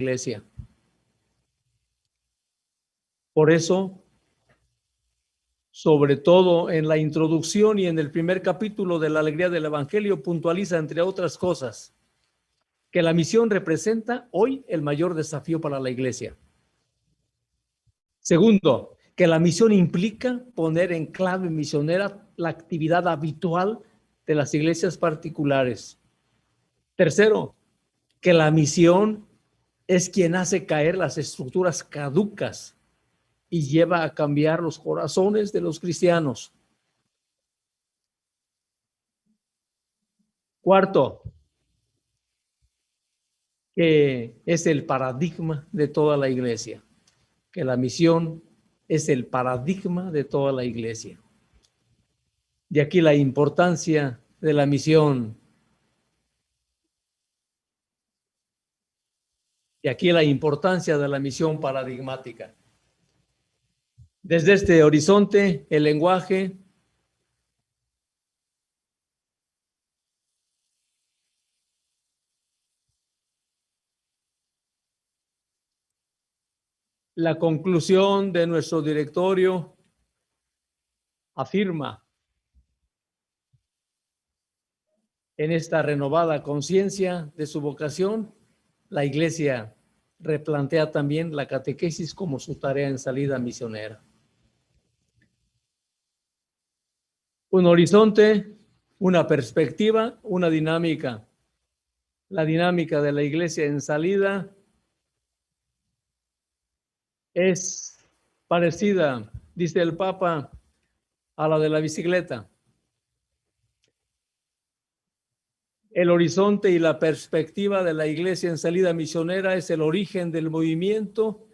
iglesia. Por eso, sobre todo en la introducción y en el primer capítulo de la Alegría del Evangelio, puntualiza, entre otras cosas, que la misión representa hoy el mayor desafío para la iglesia. Segundo, que la misión implica poner en clave misionera la actividad habitual de las iglesias particulares. Tercero, que la misión es quien hace caer las estructuras caducas y lleva a cambiar los corazones de los cristianos. Cuarto, que es el paradigma de toda la iglesia, que la misión es el paradigma de toda la iglesia. De aquí la importancia de la misión. Y aquí la importancia de la misión paradigmática. Desde este horizonte, el lenguaje la conclusión de nuestro directorio afirma en esta renovada conciencia de su vocación, la Iglesia replantea también la catequesis como su tarea en salida misionera. Un horizonte, una perspectiva, una dinámica. La dinámica de la Iglesia en salida es parecida, dice el Papa, a la de la bicicleta. El horizonte y la perspectiva de la iglesia en salida misionera es el origen del movimiento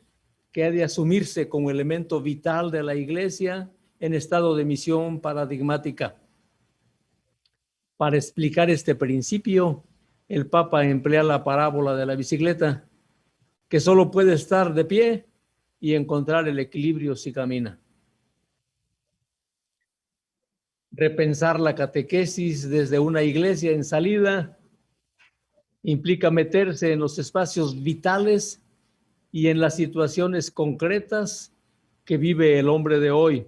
que ha de asumirse como elemento vital de la iglesia en estado de misión paradigmática. Para explicar este principio, el Papa emplea la parábola de la bicicleta, que solo puede estar de pie y encontrar el equilibrio si camina. Repensar la catequesis desde una iglesia en salida implica meterse en los espacios vitales y en las situaciones concretas que vive el hombre de hoy.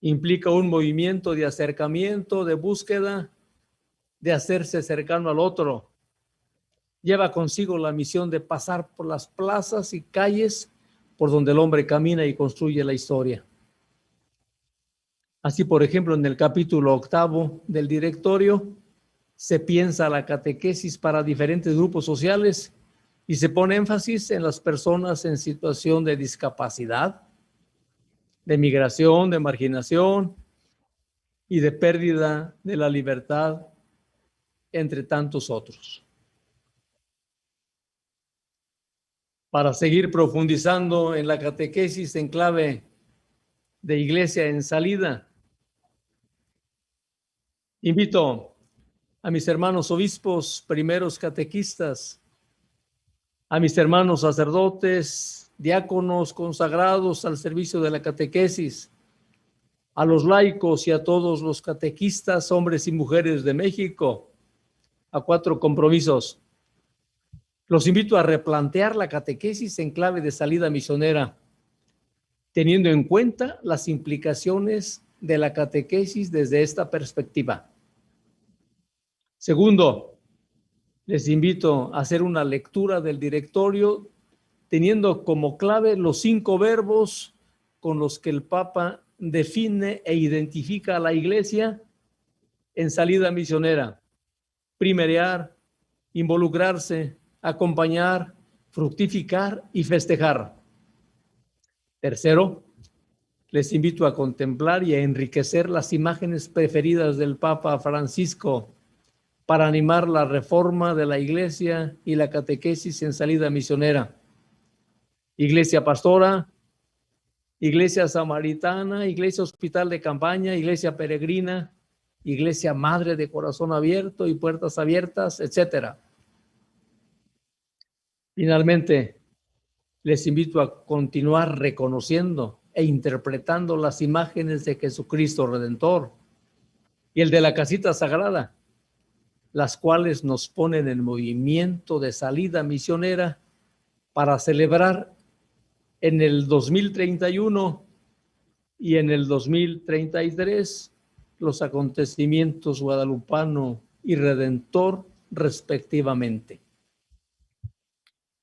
Implica un movimiento de acercamiento, de búsqueda, de hacerse cercano al otro. Lleva consigo la misión de pasar por las plazas y calles por donde el hombre camina y construye la historia. Así, por ejemplo, en el capítulo 8 del directorio, se piensa la catequesis para diferentes grupos sociales y se pone énfasis en las personas en situación de discapacidad, de migración, de marginación y de pérdida de la libertad, entre tantos otros. Para seguir profundizando en la catequesis en clave de iglesia en salida, invito a mis hermanos obispos, primeros catequistas, a mis hermanos sacerdotes, diáconos consagrados al servicio de la catequesis, a los laicos y a todos los catequistas, hombres y mujeres de México, a 4 compromisos. Los invito a replantear la catequesis en clave de salida misionera, teniendo en cuenta las implicaciones de la catequesis desde esta perspectiva. Segundo, les invito a hacer una lectura del directorio teniendo como clave los 5 verbos con los que el Papa define e identifica a la iglesia en salida misionera: primerear, involucrarse, acompañar, fructificar y festejar. Tercero, les invito a contemplar y a enriquecer las imágenes preferidas del Papa Francisco para animar la reforma de la iglesia y la catequesis en salida misionera. Iglesia pastora, iglesia samaritana, iglesia hospital de campaña, iglesia peregrina, iglesia madre de corazón abierto y puertas abiertas, etc. Finalmente, les invito a continuar reconociendo e interpretando las imágenes de Jesucristo Redentor y el de la casita sagrada, las cuales nos ponen en movimiento de salida misionera para celebrar en el 2031 y en el 2033 los acontecimientos guadalupano y redentor respectivamente.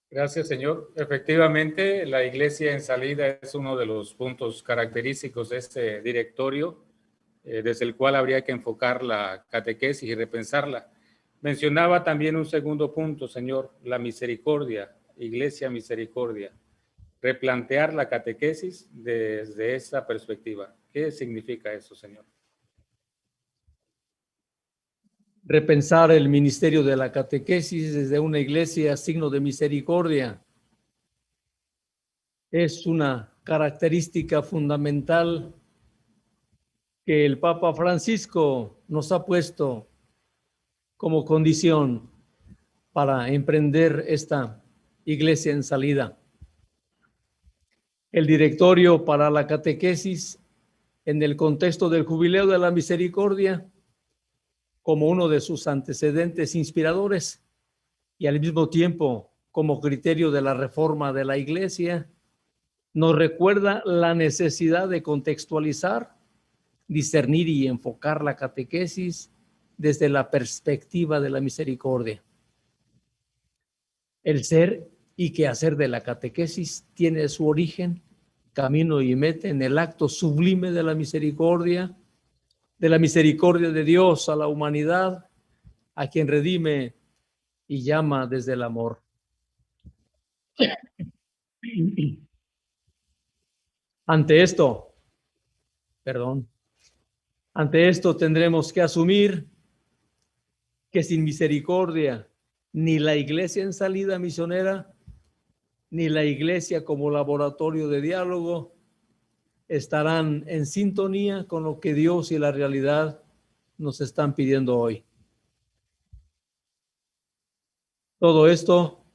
Gracias, señor. Efectivamente, la iglesia en salida es uno de los puntos característicos de este directorio, desde el cual habría que enfocar la catequesis y repensarla. Mencionaba también un segundo punto, señor, la misericordia, iglesia misericordia. Replantear la catequesis desde esa perspectiva. ¿Qué significa eso, señor? Repensar el ministerio de la catequesis desde una iglesia signo de misericordia es una característica fundamental que el Papa Francisco nos ha puesto como condición para emprender esta iglesia en salida. El directorio para la catequesis en el contexto del Jubileo de la Misericordia, como uno de sus antecedentes inspiradores y al mismo tiempo como criterio de la reforma de la Iglesia, nos recuerda la necesidad de contextualizar, discernir y enfocar la catequesis desde la perspectiva de la misericordia. El ser y quehacer de la catequesis tiene su origen, camino y meta en el acto sublime de la misericordia de Dios a la humanidad, a quien redime y llama desde el amor. Ante esto tendremos que asumir que sin misericordia, ni la iglesia en salida misionera, ni la iglesia como laboratorio de diálogo estarán en sintonía con lo que Dios y la realidad nos están pidiendo hoy. Todo esto,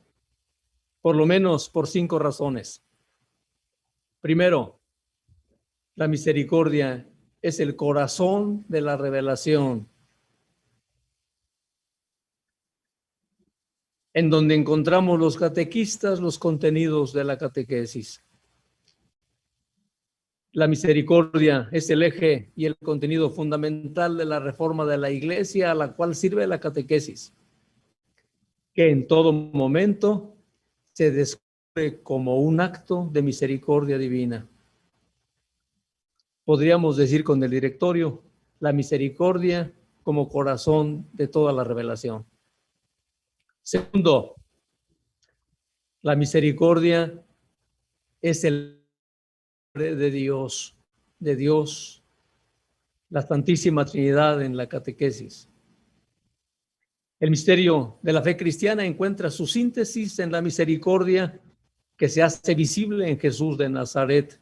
por lo menos por 5 razones. Primero, la misericordia es el corazón de la revelación, en donde encontramos los catequistas los contenidos de la catequesis. La misericordia es el eje y el contenido fundamental de la reforma de la Iglesia a la cual sirve la catequesis, que en todo momento se descubre como un acto de misericordia divina. Podríamos decir con el directorio, la misericordia como corazón de toda la revelación. Segundo, la misericordia es el de Dios, la Santísima Trinidad en la catequesis. El misterio de la fe cristiana encuentra su síntesis en la misericordia que se hace visible en Jesús de Nazaret.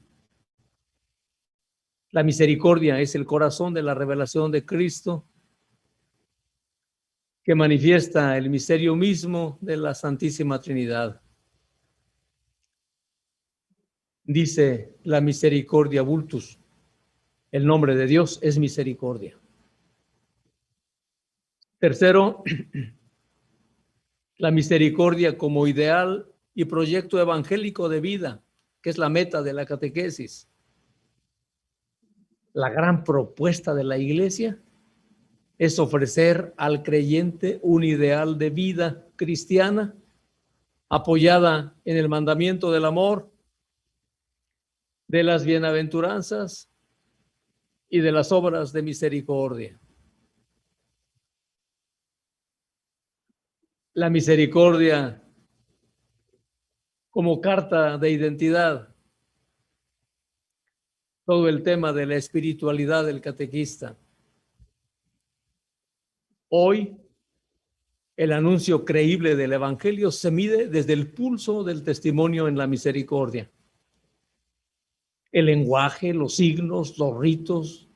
La misericordia es el corazón de la revelación de Cristo, que manifiesta el misterio mismo de la Santísima Trinidad. Dice la misericordia vultus, el nombre de Dios es misericordia. Tercero, la misericordia como ideal y proyecto evangélico de vida, que es la meta de la catequesis. La gran propuesta de la Iglesia es ofrecer al creyente un ideal de vida cristiana apoyada en el mandamiento del amor, de las bienaventuranzas y de las obras de misericordia. La misericordia como carta de identidad, todo el tema de la espiritualidad del catequista. Hoy, el anuncio creíble del Evangelio se mide desde el pulso del testimonio en la misericordia. El lenguaje, los signos, los ritos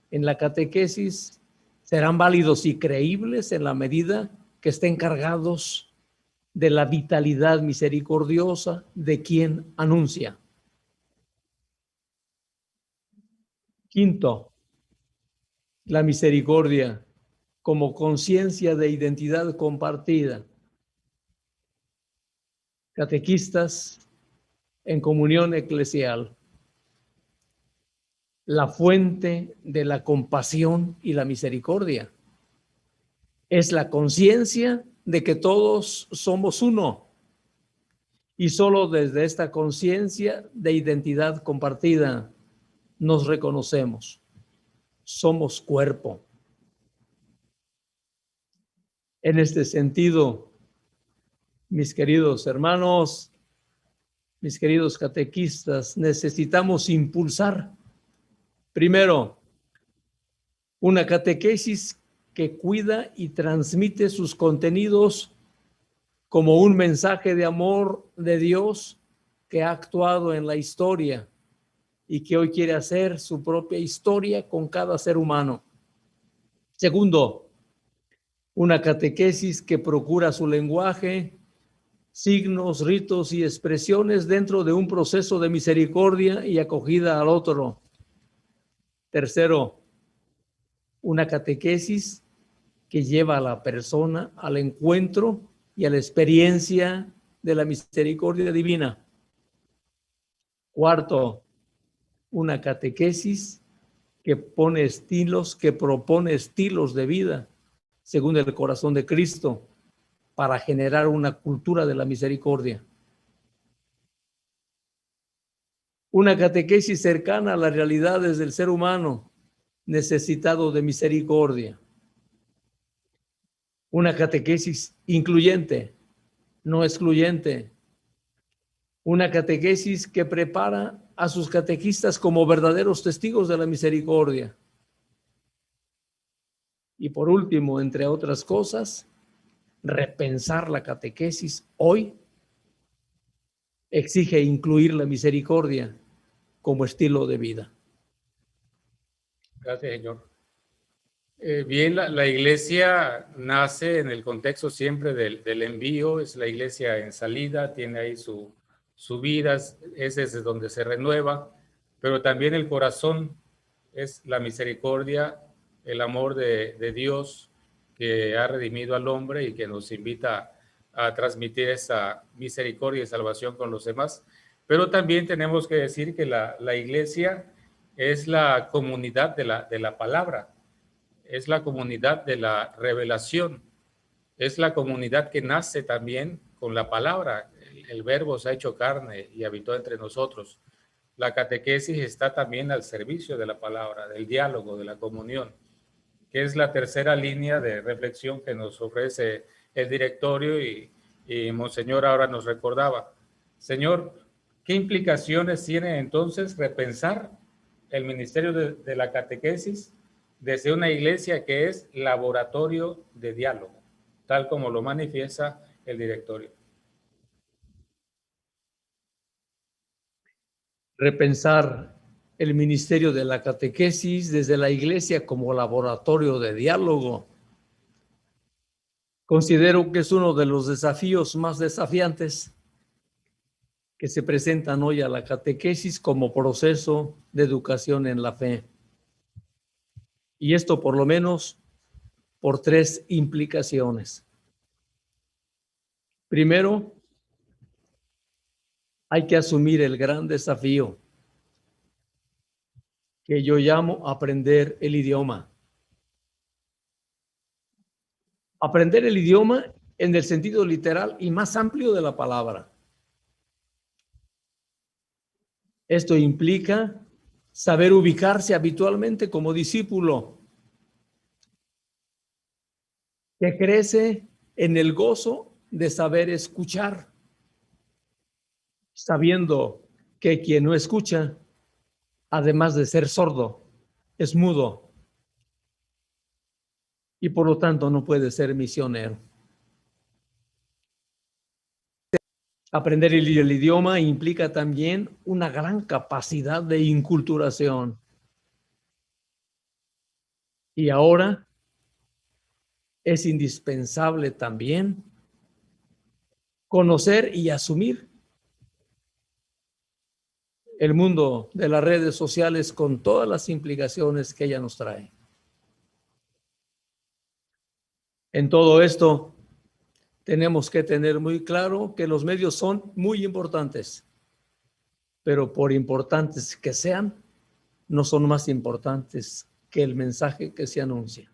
en la catequesis serán válidos y creíbles en la medida que estén cargados de la vitalidad misericordiosa de quien anuncia. Quinto, la misericordia como conciencia de identidad compartida. Catequistas en comunión eclesial. La fuente de la compasión y la misericordia es la conciencia de que todos somos uno, y solo desde esta conciencia de identidad compartida nos reconocemos. Somos cuerpo. En este sentido, mis queridos hermanos, mis queridos catequistas, necesitamos impulsar, primero, una catequesis que cuida y transmite sus contenidos como un mensaje de amor de Dios que ha actuado en la historia y que hoy quiere hacer su propia historia con cada ser humano. Segundo, una catequesis que procura su lenguaje, signos, ritos y expresiones dentro de un proceso de misericordia y acogida al otro. Tercero, una catequesis que lleva a la persona al encuentro y a la experiencia de la misericordia divina. Cuarto, una catequesis que propone estilos de vida según el corazón de Cristo para generar una cultura de la misericordia. Una catequesis cercana a las realidades del ser humano necesitado de misericordia. Una catequesis incluyente, no excluyente. Una catequesis que prepara a sus catequistas como verdaderos testigos de la misericordia. Y por último, entre otras cosas, repensar la catequesis hoy exige incluir la misericordia como estilo de vida. Gracias, señor. Bien, la iglesia nace en el contexto siempre del envío, es la iglesia en salida, tiene ahí su vida, es desde donde se renueva, pero también el corazón es la misericordia, el amor de Dios que ha redimido al hombre y que nos invita a transmitir esa misericordia y salvación con los demás. Pero también tenemos que decir que la iglesia es la comunidad de la palabra, es la comunidad de la revelación, es la comunidad que nace también con la palabra. El verbo se ha hecho carne y habitó entre nosotros. La catequesis está también al servicio de la palabra, del diálogo, de la comunión, que es la tercera línea de reflexión que nos ofrece el directorio y Monseñor ahora nos recordaba. Señor, ¿qué implicaciones tiene entonces repensar el ministerio de la catequesis desde una iglesia que es laboratorio de diálogo, tal como lo manifiesta el directorio? Repensar el ministerio de la catequesis desde la iglesia como laboratorio de diálogo. Considero que es uno de los desafíos más desafiantes que se presentan hoy a la catequesis como proceso de educación en la fe. Y esto por lo menos por tres implicaciones. Primero, hay que asumir el gran desafío que yo llamo aprender el idioma. Aprender el idioma en el sentido literal y más amplio de la palabra. Esto implica saber ubicarse habitualmente como discípulo que crece en el gozo de saber escuchar, sabiendo que quien no escucha, además de ser sordo, es mudo y por lo tanto no puede ser misionero. Aprender el idioma implica también una gran capacidad de inculturación. Y ahora es indispensable también conocer y asumir el mundo de las redes sociales con todas las implicaciones que ella nos trae. En todo esto, tenemos que tener muy claro que los medios son muy importantes, pero por importantes que sean, no son más importantes que el mensaje que se anuncia.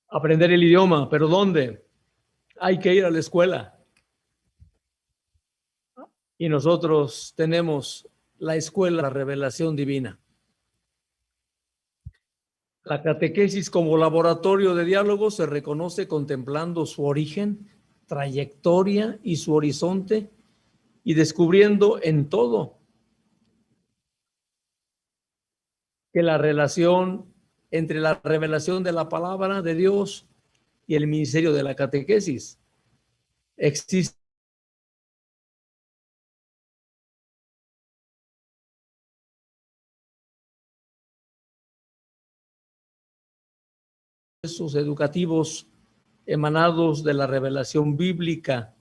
Aprender el idioma, pero ¿dónde? Hay que ir a la escuela. Y nosotros tenemos la escuela, la revelación divina. La catequesis como laboratorio de diálogo se reconoce contemplando su origen, trayectoria y su horizonte y descubriendo en todo que la relación entre la revelación de la palabra de Dios y el ministerio de la catequesis existe procesos educativos emanados de la revelación bíblica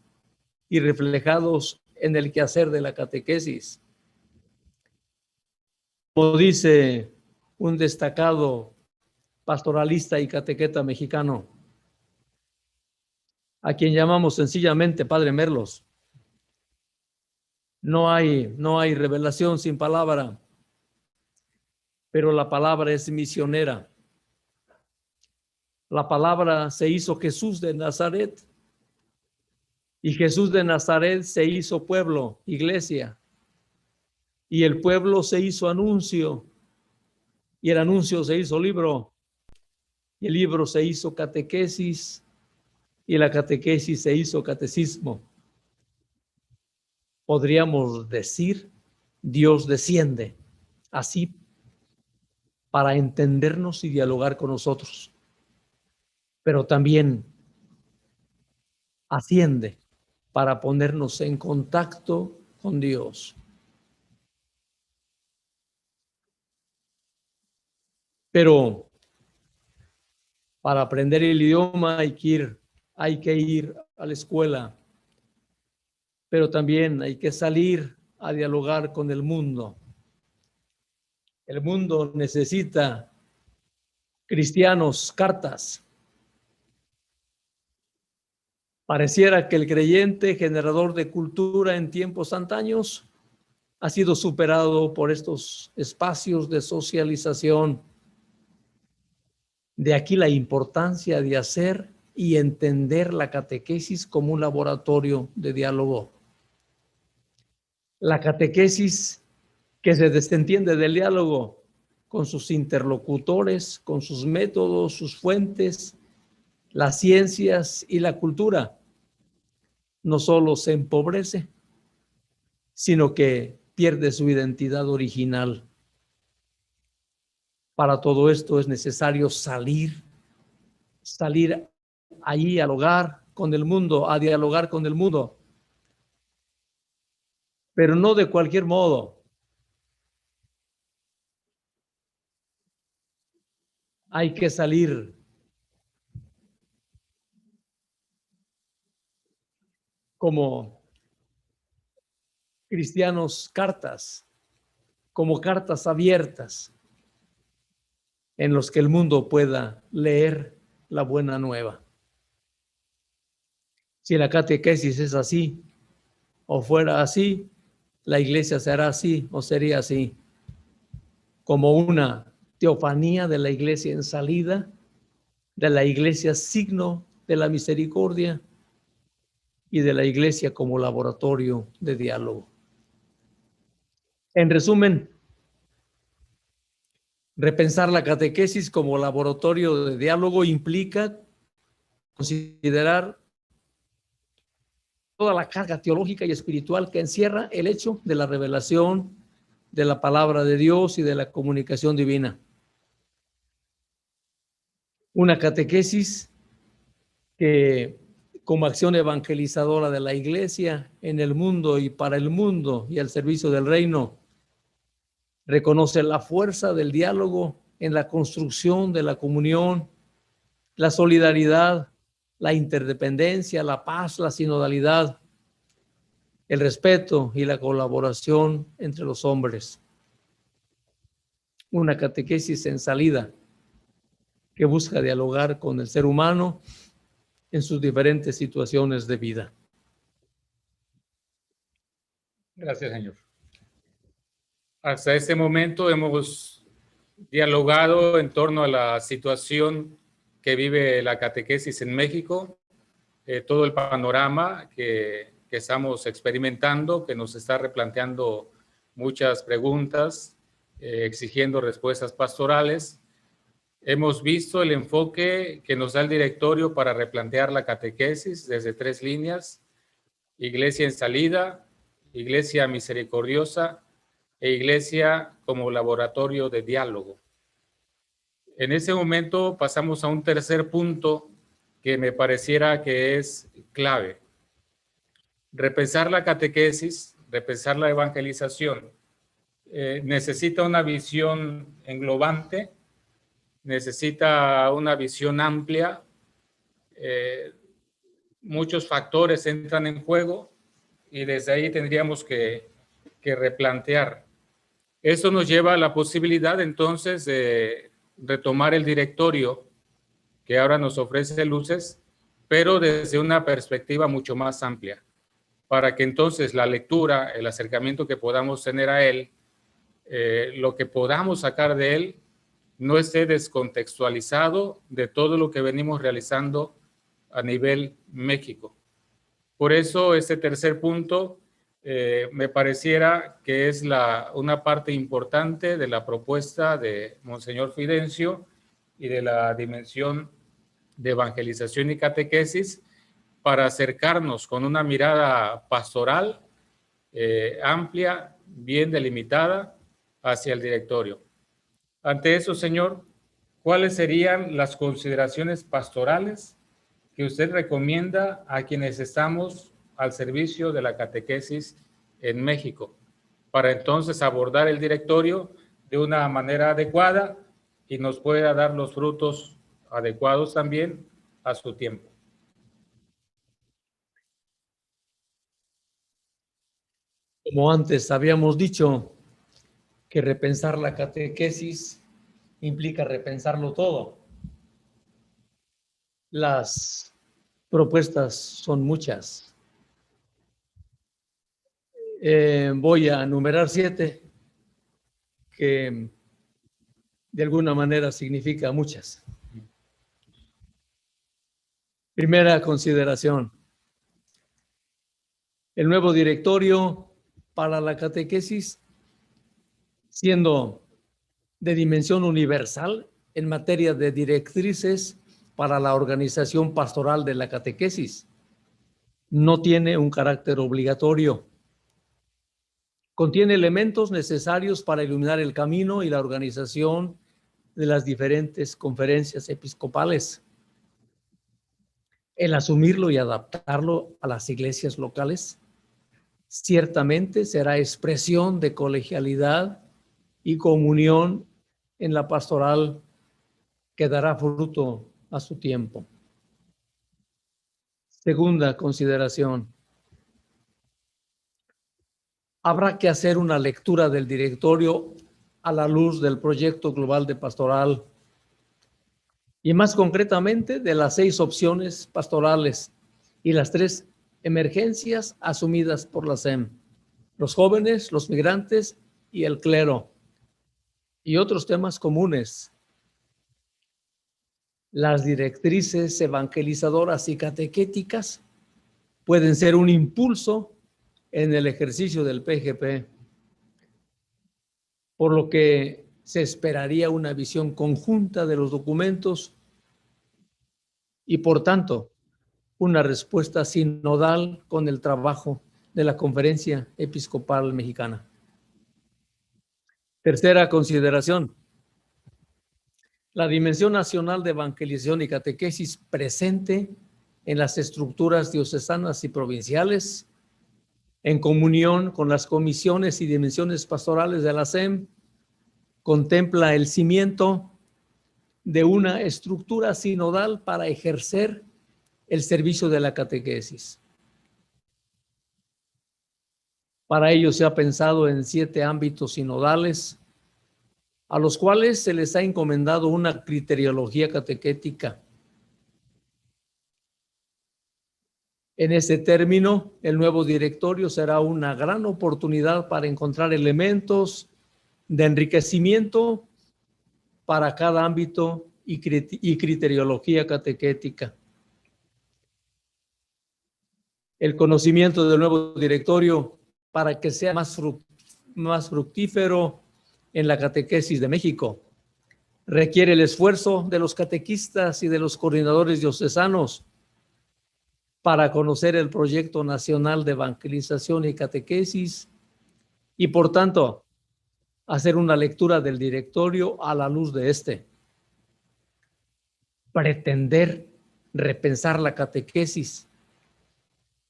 y reflejados en el quehacer de la catequesis. Como dice un destacado pastoralista y catequeta mexicano, a quien llamamos sencillamente Padre Merlos, no hay revelación sin palabra, pero la palabra es misionera. La palabra se hizo Jesús de Nazaret y Jesús de Nazaret se hizo pueblo, iglesia, y el pueblo se hizo anuncio y el anuncio se hizo libro y el libro se hizo catequesis y la catequesis se hizo catecismo. Podríamos decir, Dios desciende así para entendernos y dialogar con nosotros, pero también asciende para ponernos en contacto con Dios. Pero para aprender el idioma hay que ir a la escuela, pero también hay que salir a dialogar con el mundo. El mundo necesita cristianos, cartas. Pareciera que el creyente generador de cultura en tiempos antaños ha sido superado por estos espacios de socialización. De aquí la importancia de hacer y entender la catequesis como un laboratorio de diálogo. La catequesis que se desentiende del diálogo con sus interlocutores, con sus métodos, sus fuentes, las ciencias y la cultura, no solo se empobrece, sino que pierde su identidad original. Para todo esto es necesario salir allí al hogar con el mundo, a dialogar con el mundo, pero no de cualquier modo. Hay que salir como cristianos cartas, como cartas abiertas en los que el mundo pueda leer la buena nueva. Si la catequesis es así o fuera así, la iglesia será así o sería así, como una teofanía de la iglesia en salida, de la iglesia signo de la misericordia y de la iglesia como laboratorio de diálogo. En resumen, repensar la catequesis como laboratorio de diálogo implica considerar toda la carga teológica y espiritual que encierra el hecho de la revelación de la palabra de Dios y de la comunicación divina. Una catequesis que, como acción evangelizadora de la iglesia en el mundo y para el mundo y al servicio del reino, reconoce la fuerza del diálogo en la construcción de la comunión, la solidaridad, la interdependencia, la paz, la sinodalidad, el respeto y la colaboración entre los hombres. una catequesis en salida que busca dialogar con el ser humano en sus diferentes situaciones de vida. Gracias, señor. Hasta este momento hemos dialogado en torno a la situación que vive la catequesis en México, todo el panorama que estamos experimentando, que nos está replanteando muchas preguntas, exigiendo respuestas pastorales. Hemos visto el enfoque que nos da el directorio para replantear la catequesis desde 3 líneas: iglesia en salida, iglesia misericordiosa e iglesia como laboratorio de diálogo. En ese momento pasamos a un tercer punto que me pareciera que es clave. Repensar la catequesis, repensar la evangelización, necesita una visión englobante, necesita una visión amplia. Muchos factores entran en juego y desde ahí tendríamos que replantear. Eso nos lleva a la posibilidad entonces de retomar el directorio que ahora nos ofrece luces, pero desde una perspectiva mucho más amplia, para que entonces la lectura, el acercamiento que podamos tener a él, lo que podamos sacar de él, no esté descontextualizado de todo lo que venimos realizando a nivel México. Por eso este tercer punto me pareciera que es una parte importante de la propuesta de Monseñor Fidencio y de la dimensión de evangelización y catequesis, para acercarnos con una mirada pastoral amplia, bien delimitada, hacia el directorio. Ante eso, señor, ¿cuáles serían las consideraciones pastorales que usted recomienda a quienes estamos al servicio de la catequesis en México, para entonces abordar el directorio de una manera adecuada y nos pueda dar los frutos adecuados también a su tiempo? Como antes habíamos dicho, que repensar la catequesis implica repensarlo todo. Las propuestas son muchas. Voy a enumerar 7, que de alguna manera significa muchas. Primera consideración: el nuevo directorio para la catequesis, siendo de dimensión universal en materia de directrices para la organización pastoral de la catequesis, no tiene un carácter obligatorio. Contiene elementos necesarios para iluminar el camino y la organización de las diferentes conferencias episcopales. El asumirlo y adaptarlo a las iglesias locales ciertamente será expresión de colegialidad y comunión en la pastoral que dará fruto a su tiempo. Segunda consideración: habrá que hacer una lectura del directorio a la luz del proyecto global de pastoral y más concretamente de las 6 opciones pastorales y las 3 emergencias asumidas por la SEM: los jóvenes, los migrantes y el clero, y otros temas comunes. Las directrices evangelizadoras y catequéticas pueden ser un impulso en el ejercicio del PGP, por lo que se esperaría una visión conjunta de los documentos y, por tanto, una respuesta sinodal con el trabajo de la Conferencia Episcopal Mexicana. Tercera consideración: la dimensión nacional de evangelización y catequesis presente en las estructuras diocesanas y provinciales, en comunión con las comisiones y dimensiones pastorales de la SEM, contempla el cimiento de una estructura sinodal para ejercer el servicio de la catequesis. Para ello se ha pensado en 7 ámbitos sinodales a los cuales se les ha encomendado una criteriología catequética. En ese término, el nuevo directorio será una gran oportunidad para encontrar elementos de enriquecimiento para cada ámbito y criteriología catequética. El conocimiento del nuevo directorio, para que sea más fructífero en la catequesis de México, requiere el esfuerzo de los catequistas y de los coordinadores diocesanos para conocer el proyecto nacional de evangelización y catequesis y, por tanto, hacer una lectura del directorio a la luz de este. Pretender repensar la catequesis,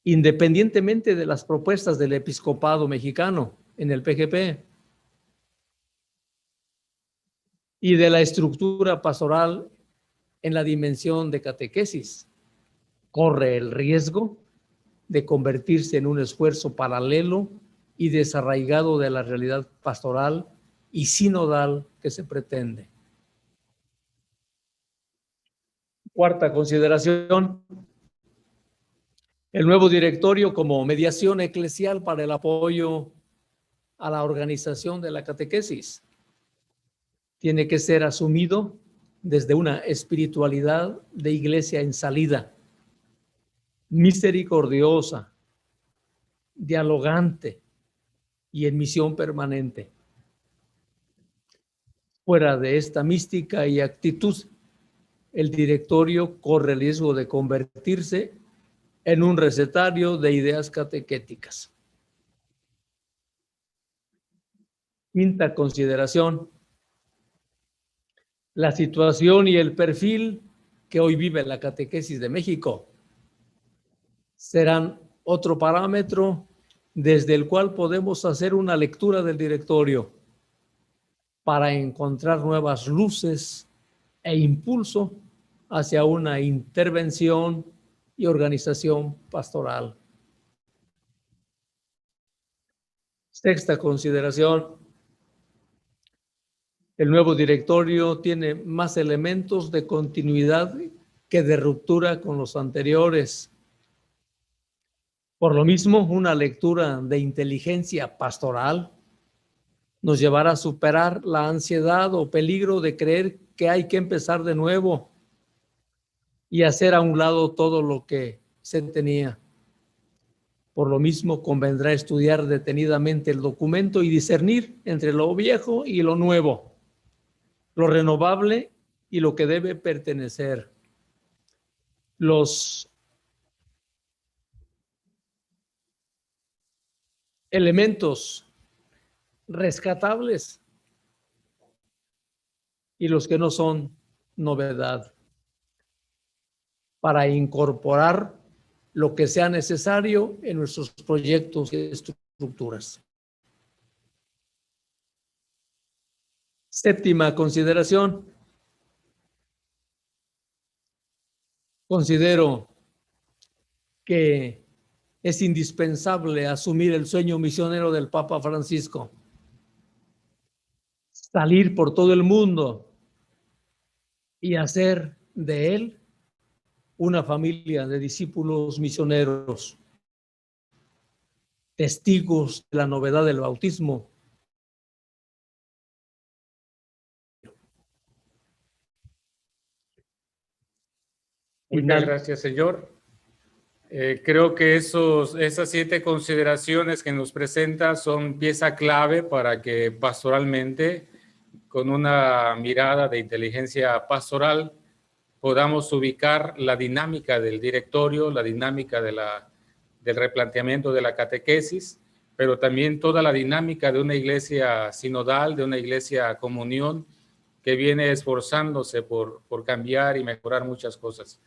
independientemente de las propuestas del episcopado mexicano en el PGP y de la estructura pastoral en la dimensión de catequesis, corre el riesgo de convertirse en un esfuerzo paralelo y desarraigado de la realidad pastoral y sinodal que se pretende. Cuarta consideración: el nuevo directorio como mediación eclesial para el apoyo a la organización de la catequesis tiene que ser asumido desde una espiritualidad de iglesia en salida, misericordiosa, dialogante y en misión permanente. Fuera de esta mística y actitud, el directorio corre el riesgo de convertirse en un recetario de ideas catequéticas. Quinta consideración: la situación y el perfil que hoy vive la catequesis de México serán otro parámetro desde el cual podemos hacer una lectura del directorio para encontrar nuevas luces e impulso hacia una intervención y organización pastoral. Sexta consideración: el nuevo directorio tiene más elementos de continuidad que de ruptura con los anteriores. Por lo mismo, una lectura de inteligencia pastoral nos llevará a superar la ansiedad o peligro de creer que hay que empezar de nuevo y hacer a un lado todo lo que se tenía. Por lo mismo, convendrá estudiar detenidamente el documento y discernir entre lo viejo y lo nuevo, lo renovable y lo que debe pertenecer. Los elementos rescatables y los que no son novedad, para incorporar lo que sea necesario en nuestros proyectos y estructuras. Séptima consideración: considero que es indispensable asumir el sueño misionero del Papa Francisco, salir por todo el mundo y hacer de él una familia de discípulos misioneros, testigos de la novedad del bautismo. Muchas gracias, señor. Creo que esas 7 consideraciones que nos presenta son pieza clave para que pastoralmente, con una mirada de inteligencia pastoral, podamos ubicar la dinámica del directorio, la dinámica del replanteamiento de la catequesis, pero también toda la dinámica de una iglesia sinodal, de una iglesia comunión, que viene esforzándose por cambiar y mejorar muchas cosas.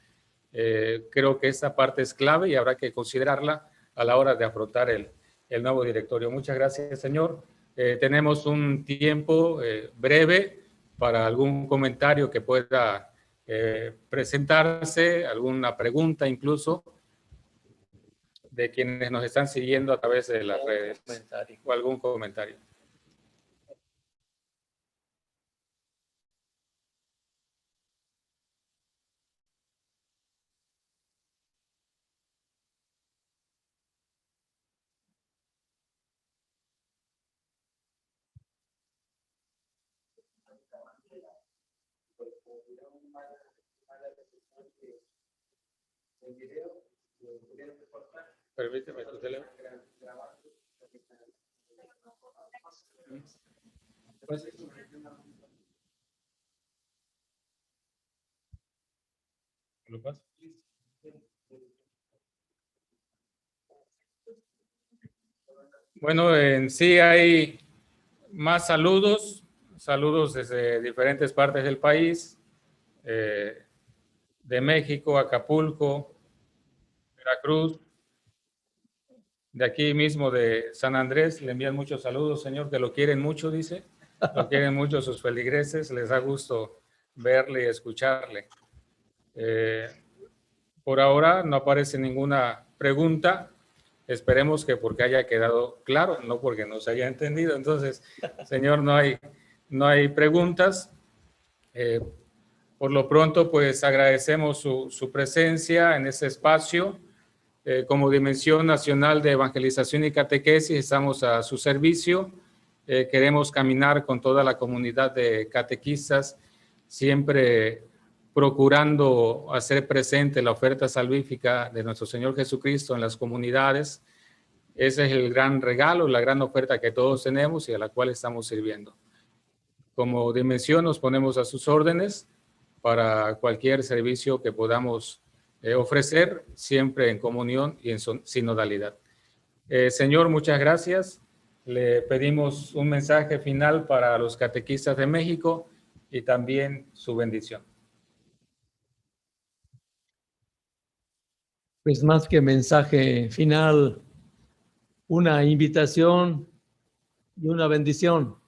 Creo que esta parte es clave y habrá que considerarla a la hora de afrontar el nuevo directorio. Muchas gracias, señor. Tenemos un tiempo breve para algún comentario que pueda presentarse, alguna pregunta incluso de quienes nos están siguiendo a través de las redes o algún comentario. Permíteme tu teléfono. ¿Lo paso? Bueno, en sí hay más saludos desde diferentes partes del país, de México, Acapulco, Veracruz, de aquí mismo de San Andrés. Le envían muchos saludos, señor, que lo quieren mucho, dice. Lo quieren mucho sus feligreses, les da gusto verle y escucharle. Por ahora no aparece ninguna pregunta. Esperemos que porque haya quedado claro, no porque no se haya entendido. Entonces, señor, no hay preguntas. Por lo pronto, pues agradecemos su presencia en este espacio. Como Dimensión Nacional de Evangelización y Catequesis, estamos a su servicio. Queremos caminar con toda la comunidad de catequistas, siempre procurando hacer presente la oferta salvífica de nuestro Señor Jesucristo en las comunidades. Ese es el gran regalo, la gran oferta que todos tenemos y a la cual estamos sirviendo. Como Dimensión nos ponemos a sus órdenes para cualquier servicio que podamos ofrecer, siempre en comunión y en sinodalidad. Señor, muchas gracias. Le pedimos un mensaje final para los catequistas de México y también su bendición. Pues más que mensaje final, una invitación y una bendición.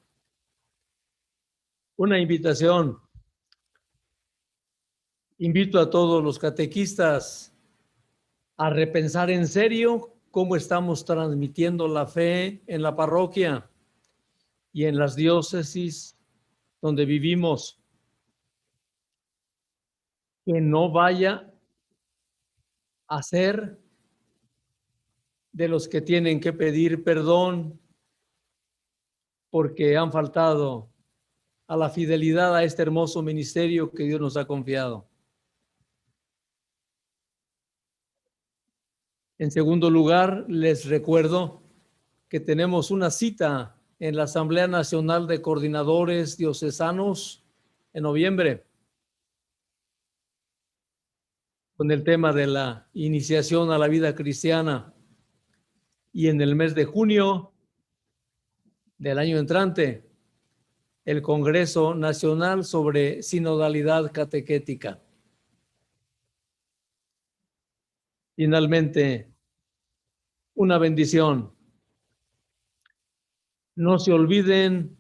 Una invitación. Invito a todos los catequistas a repensar en serio cómo estamos transmitiendo la fe en la parroquia y en las diócesis donde vivimos. Que no vaya a ser de los que tienen que pedir perdón porque han faltado a la fidelidad a este hermoso ministerio que Dios nos ha confiado. En segundo lugar, les recuerdo que tenemos una cita en la Asamblea Nacional de Coordinadores Diocesanos en noviembre con el tema de la iniciación a la vida cristiana, y en el mes de junio del año entrante, el Congreso Nacional sobre Sinodalidad Catequética. Finalmente, una bendición. No se olviden,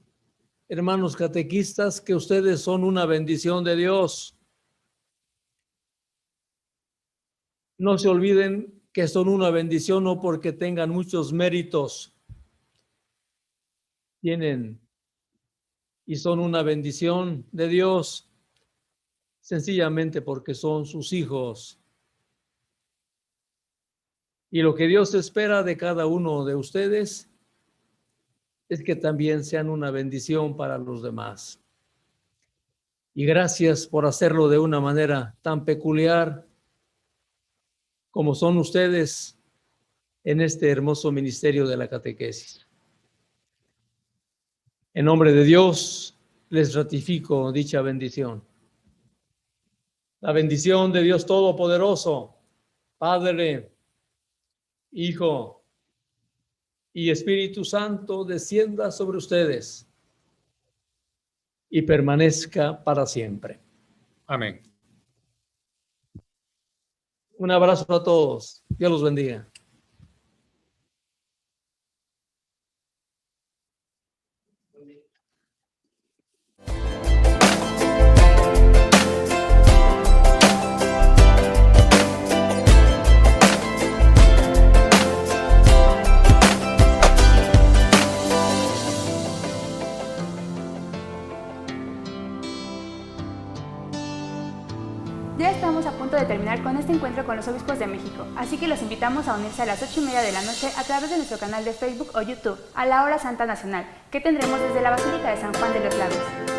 hermanos catequistas, que ustedes son una bendición de Dios. No se olviden que son una bendición no porque tengan muchos méritos. Tienen y son una bendición de Dios sencillamente porque son sus hijos. Y lo que Dios espera de cada uno de ustedes es que también sean una bendición para los demás. Y gracias por hacerlo de una manera tan peculiar como son ustedes en este hermoso ministerio de la catequesis. En nombre de Dios, les ratifico dicha bendición. La bendición de Dios Todopoderoso, Padre, Hijo y Espíritu Santo, descienda sobre ustedes y permanezca para siempre. Amén. Un abrazo a todos. Dios los bendiga. Ya estamos a punto de terminar con este encuentro con los obispos de México, así que los invitamos a unirse a las 8:30 de la noche a través de nuestro canal de Facebook o YouTube, a la Hora Santa Nacional, que tendremos desde la Basílica de San Juan de los Lagos.